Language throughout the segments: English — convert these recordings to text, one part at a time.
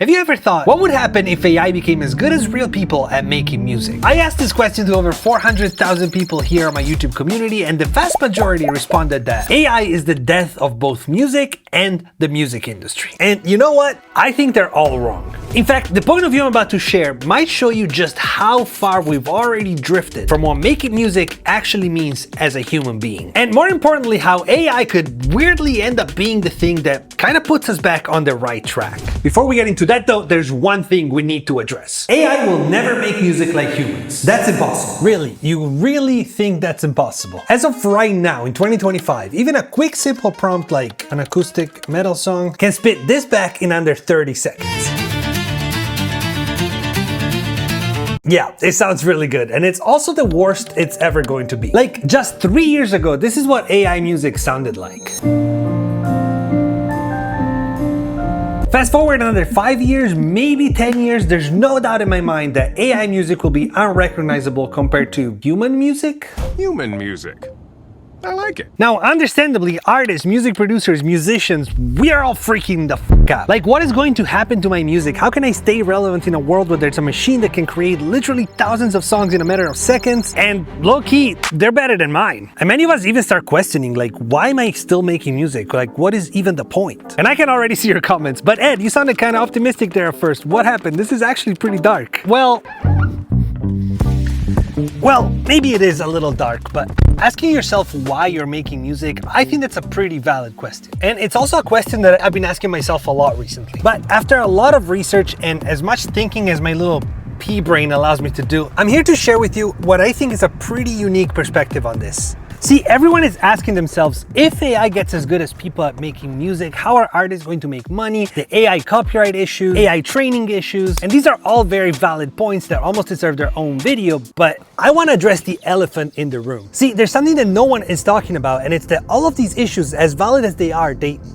Have you ever thought, what would happen if AI became as good as real people at making music? I asked this question to over 400,000 people here on my YouTube community, and the vast majority responded that AI is the death of both music and the music industry. And you know what? I think they're all wrong. In fact, the point of view I'm about to share might show you just how far we've already drifted from what making music actually means as a human being. And more importantly, how AI could weirdly end up being the thing that kind of puts us back on the right track. Before we get into that though, there's one thing we need to address. AI will never make music like humans. That's impossible. Really? You really think that's impossible? As of right now, in 2025, even a quick simple prompt like an acoustic metal song can spit this back in under 30 seconds. Yeah, it sounds really good, and it's also the worst it's ever going to be. Like, just 3 years ago, this is what AI music sounded like. Fast forward another 5 years, maybe 10 years, there's no doubt in my mind that AI music will be unrecognizable compared to human music. Human music. I like it. Now, understandably, artists, music producers, musicians, we are all freaking the fuck out. Like, what is going to happen to my music? How can I stay relevant in a world where there's a machine that can create literally thousands of songs in a matter of seconds? And low-key, they're better than mine. And many of us even start questioning, like, why am I still making music? Like, what is even the point? And I can already see your comments, but Ed, you sounded kind of optimistic there at first. What happened? This is actually pretty dark. Well, maybe it is a little dark, but asking yourself why you're making music, I think that's a pretty valid question. And it's also a question that I've been asking myself a lot recently. But after a lot of research and as much thinking as my little pea brain allows me to do, I'm here to share with you what I think is a pretty unique perspective on this. See, everyone is asking themselves, if AI gets as good as people at making music, how are artists going to make money? The AI copyright issues, AI training issues, and these are all very valid points that almost deserve their own video, but I want to address the elephant in the room. See, there's something that no one is talking about, and it's that all of these issues, as valid as they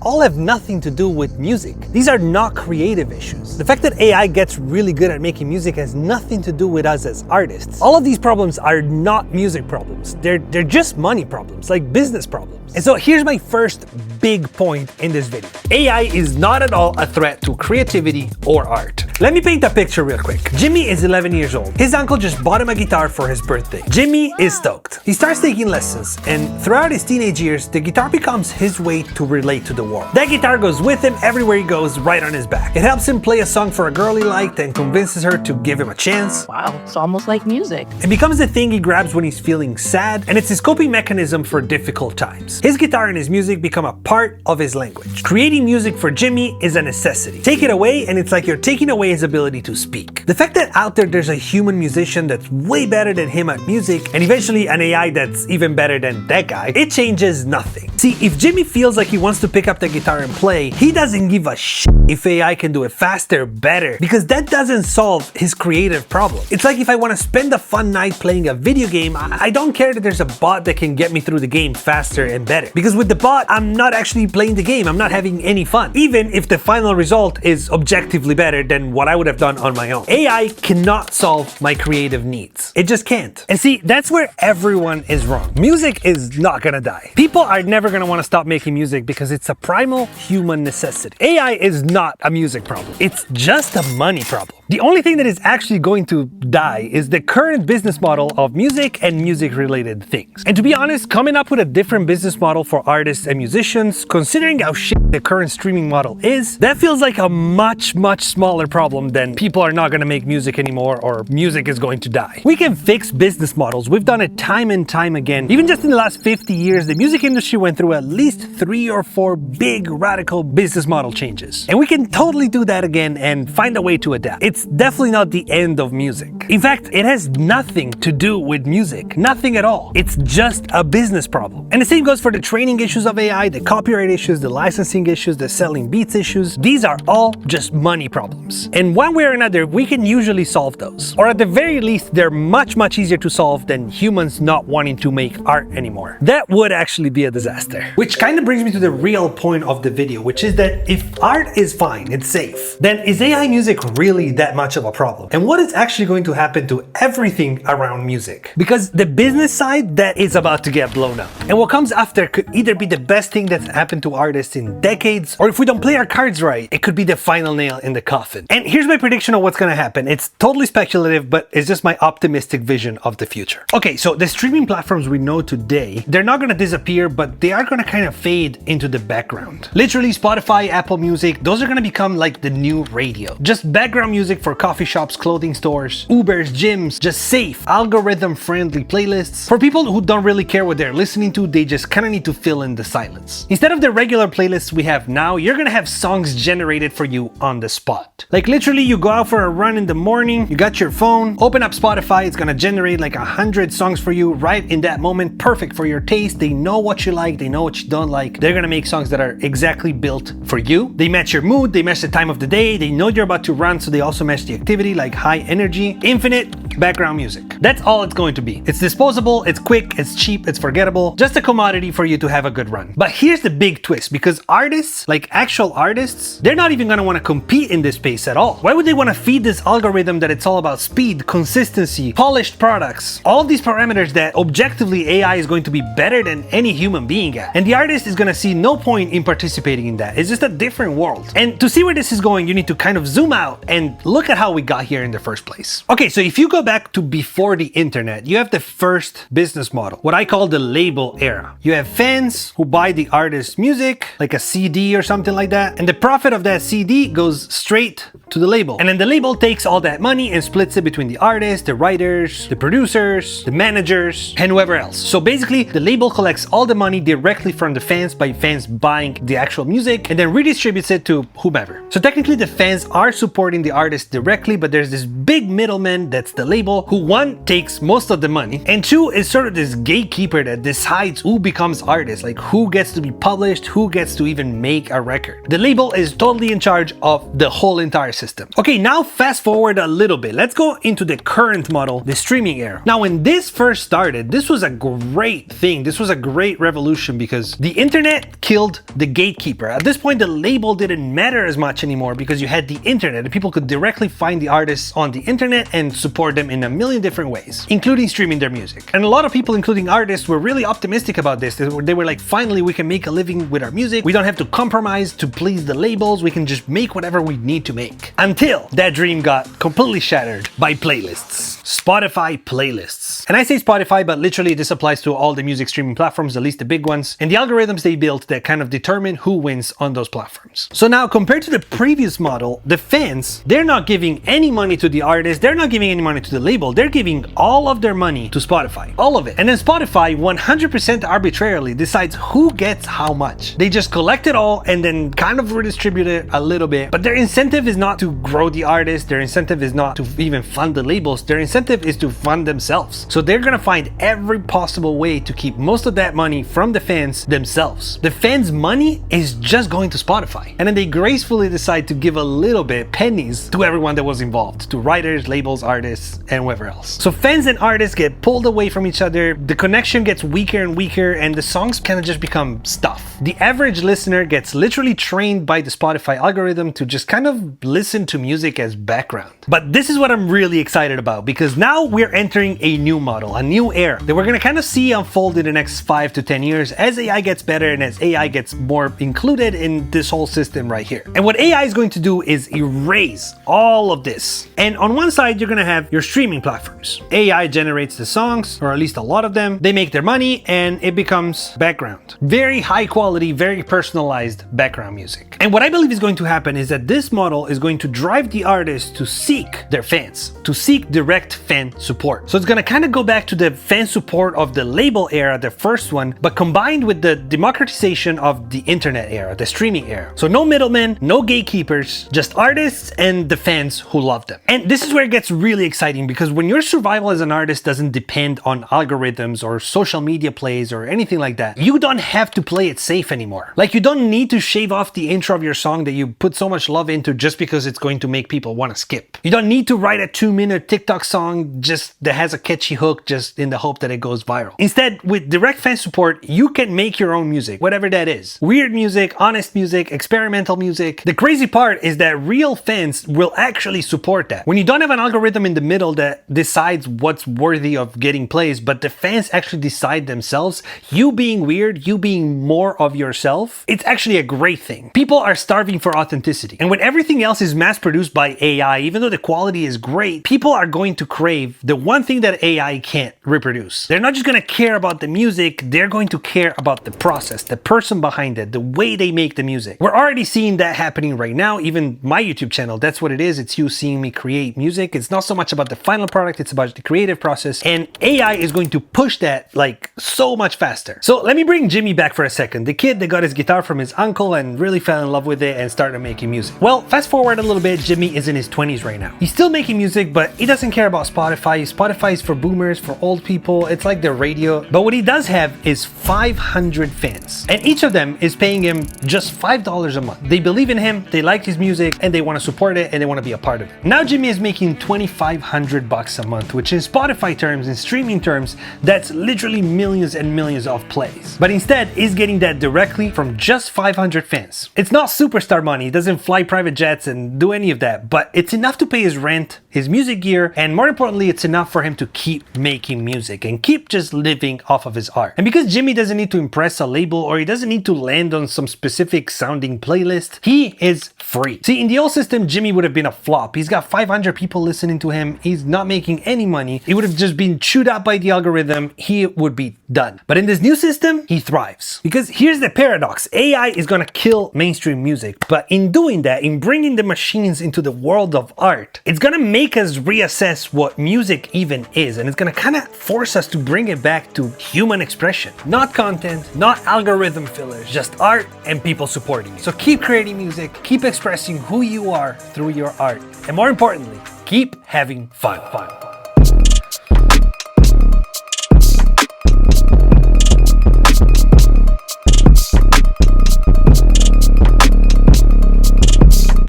all have nothing to do with music. These are not creative issues. The fact that AI gets really good at making music has nothing to do with us as artists. All of these problems are not music problems. They're just money problems, like business problems. And so here's my first big point in this video. AI is not at all a threat to creativity or art. Let me paint a picture real quick. Jimmy is 11 years old. His uncle just bought him a guitar for his birthday. Jimmy is stoked. He starts taking lessons, and throughout his teenage years, the guitar becomes his way to relate to the world. That guitar goes with him everywhere he goes, right on his back. It helps him play a song for a girl he liked and convinces her to give him a chance. Wow, it's almost like music. It becomes the thing he grabs when he's feeling sad, and it's his coping mechanism for difficult times. His guitar and his music become a part of his language. Creating music for Jimmy is a necessity. Take it away, and it's like you're taking away his ability to speak. The fact that out there's a human musician that's way better than him at music, and eventually an AI that's even better than that guy, it changes nothing. See, if Jimmy feels like he wants to pick up the guitar and play, he doesn't give a shit if AI can do it faster, better, because that doesn't solve his creative problem. It's like if I want to spend a fun night playing a video game, I don't care that there's a bot that can get me through the game faster and better. Because with the bot, I'm not actually playing the game, I'm not having any fun. Even if the final result is objectively better than what I would have done on my own. AI cannot solve my creative needs. It just can't. And see, that's where everyone is wrong. Music is not gonna die. People are never gonna want to stop making music because it's a primal human necessity. AI is not a music problem. It's just a money problem. The only thing that is actually going to die is the current business model of music and music-related things. And to be honest, coming up with a different business model for artists and musicians, considering how shit the current streaming model is, that feels like a much smaller problem than people are not gonna make music anymore or music is going to die. We can fix business models. We've done it time and time again. Even just in the last 50 years, the music industry went through at least 3 or 4 big radical business model changes. And we can totally do that again and find a way to adapt. It's definitely not the end of music. In fact, it has nothing to do with music. Nothing at all. It's just a business problem. And the same goes for the training issues of AI, the copyright issues, the licensing issues, the selling beats issues. These are all just money problems. And one way or another, we can usually solve those. Or at the very least, they're much easier to solve than humans not wanting to make art anymore. That would actually be a disaster. Which kind of brings me to the real point of the video, which is that if art is fine, it's safe, then is AI music really that that much of a problem? And what is actually going to happen to everything around music? Because the business side, that is about to get blown up. And what comes after could either be the best thing that's happened to artists in decades, or if we don't play our cards right, it could be the final nail in the coffin. And here's my prediction of what's gonna happen. It's totally speculative, but it's just my optimistic vision of the future. Okay, so the streaming platforms we know today, they're not gonna disappear, but they are gonna kind of fade into the background. Literally, Spotify, Apple Music, those are gonna become like the new radio. Just background music for coffee shops, clothing stores, Ubers, gyms, just safe, algorithm-friendly playlists. For people who don't really care what they're listening to, they just kind of need to fill in the silence. Instead of the regular playlists we have now, you're gonna have songs generated for you on the spot. Like literally, you go out for a run in the morning, you got your phone, open up Spotify, it's gonna generate like 100 songs for you right in that moment, perfect for your taste. They know what you like, they know what you don't like. They're gonna make songs that are exactly built for you. They match your mood, they match the time of the day, they know you're about to run, so they also match the activity, like high energy, infinite background music. That's all it's going to be. It's disposable, it's quick, it's cheap, it's forgettable, just a commodity for you to have a good run. But here's the big twist, because artists, like actual artists, they're not even gonna wanna compete in this space at all. Why would they wanna feed this algorithm that it's all about speed, consistency, polished products, all these parameters that objectively AI is going to be better than any human being at? And the artist is gonna see no point in participating in that. It's just a different world. And to see where this is going, you need to kind of zoom out and look at how we got here in the first place. Okay, so if you go back to before the internet, you have the first business model, what I call the label era. You have fans who buy the artist's music, like a CD or something like that, and the profit of that CD goes straight to the label. And then the label takes all that money and splits it between the artists, the writers, the producers, the managers, and whoever else. So basically, the label collects all the money directly from the fans by fans buying the actual music and then redistributes it to whomever. So technically, the fans are supporting the artist directly, but there's this big middleman that's the label who, one, takes most of the money, and two, is sort of this gatekeeper that decides who becomes artist, like who gets to be published, who gets to even make a record. The label is totally in charge of the whole entire system. Okay, now fast forward a little bit. Let's go into the current model, the streaming era. Now, when this first started, this was a great thing. This was a great revolution because the internet killed the gatekeeper. At this point, the label didn't matter as much anymore because you had the internet and people could directly find the artists on the internet and support them in a million different ways, including streaming their music. And a lot of people, including artists, were really optimistic about this. They were like, finally, we can make a living with our music. We don't have to compromise to please the labels. We can just make whatever we need to make. Until that dream got completely shattered by playlists. Spotify playlists. And I say Spotify, but literally this applies to all the music streaming platforms, at least the big ones, and the algorithms they built that kind of determine who wins on those platforms. So now, compared to the previous model, the fans, they're not giving any money to the artist, they're not giving any money to the label, they're giving all of their money to Spotify. All of it. And then Spotify 100% arbitrarily decides who gets how much. They just collect it all and then kind of redistribute it a little bit. But their incentive is not to grow the artist, their incentive is not to even fund the labels, their incentive is to fund themselves. So they're gonna find every possible way to keep most of that money from the fans themselves. The fans' money is just going to Spotify. And then they gracefully decide to give a little bit, pennies, to everyone that was involved, to writers, labels, artists, and whoever else. So fans and artists get pulled away from each other, the connection gets weaker and weaker, and the songs kind of just become stuff. The average listener gets literally trained by the Spotify algorithm to just kind of listen to music as background. But this is what I'm really excited about, because now we're entering a new model, a new era that we're gonna kind of see unfold in the next 5 to 10 years as AI gets better and as AI gets more included in this whole system right here. And what AI is going to do is erase all of this. And on one side, you're gonna have your streaming platforms. AI generates the songs, or at least a lot of them. They make their money and it becomes background. Very high quality, very personalized background music. And what I believe is going to happen is that this model is going to drive the artists to seek their fans, to seek direct fan support. So it's gonna kind of go back to the fan support of the label era, the first one, but combined with the democratization of the internet era, the streaming era. So no middlemen, no gatekeepers, just artists and the fans who love them. And this is where it gets really exciting, because when your survival as an artist doesn't depend on algorithms or social media plays or anything like that, you don't have to play it safe anymore. Like, you don't need to shave off the intro of your song that you put so much love into just because it's going to make people want to skip. You don't need to write a 2-minute TikTok song just that has a catchy hook just in the hope that it goes viral. Instead, with direct fan support, you can make your own music, whatever that is. Weird music, honest music, experimental music. The crazy part is that real fans will actually support that. When you don't have an algorithm in the middle that decides what's worthy of getting plays, but the fans actually decide themselves, you being weird, you being more of yourself, it's actually a great thing. People are starving for authenticity. And when everything else is mass produced by AI, even though the quality is great, people are going to crave the one thing that AI can't reproduce. They're not just going to care about the music, they're going to care about the process, the person behind it, the way they make the music. We're already seeing that happening right now. Even my YouTube channel, that's what it is. It's you seeing me create music. It's not so much about the final product, it's about the creative process. And AI is going to push that like so much faster. So let me bring Jimmy back for a second. The kid that got his guitar from his uncle and really fell in love with it and started making music. Well, fast forward a little bit, Jimmy is in his 20s right now. He's still making music, but he doesn't care about Spotify. Spotify is for boomers, for old people. It's like the radio. But what he does have is 500 fans. And each of them is paying him just $5 a month. They believe in him, they like his music, and they want to support it, and they want to be a part of it. Now Jimmy is making $2,500 a month, which in Spotify terms, in streaming terms, that's literally millions and millions of plays. But instead, he's getting that directly from just 500 fans. It's not superstar money. He doesn't fly private jets and do any of that, but it's enough to pay his rent, his music gear, and more importantly, it's enough for him to keep making music and keep just living off of his art. And because Jimmy doesn't need to impress a label or he doesn't need to land on some specific sounding playlist, he is free. See, in the old system, Jimmy would have been a flop. He's got 500 people listening to him. He's not making any money. He would have just been chewed up by the algorithm. He would be done. But in this new system, he thrives. Because here's the paradox. AI is going to kill mainstream music. But in doing that, in bringing the machines into the world of art, it's going to make us reassess what music even is. And it's going to kind of force us to bring it back to human expression. Not content, not algorithm fillers, just art and people supporting you. So keep creating music, keep expressing who you are through your art. And more importantly, keep having fun.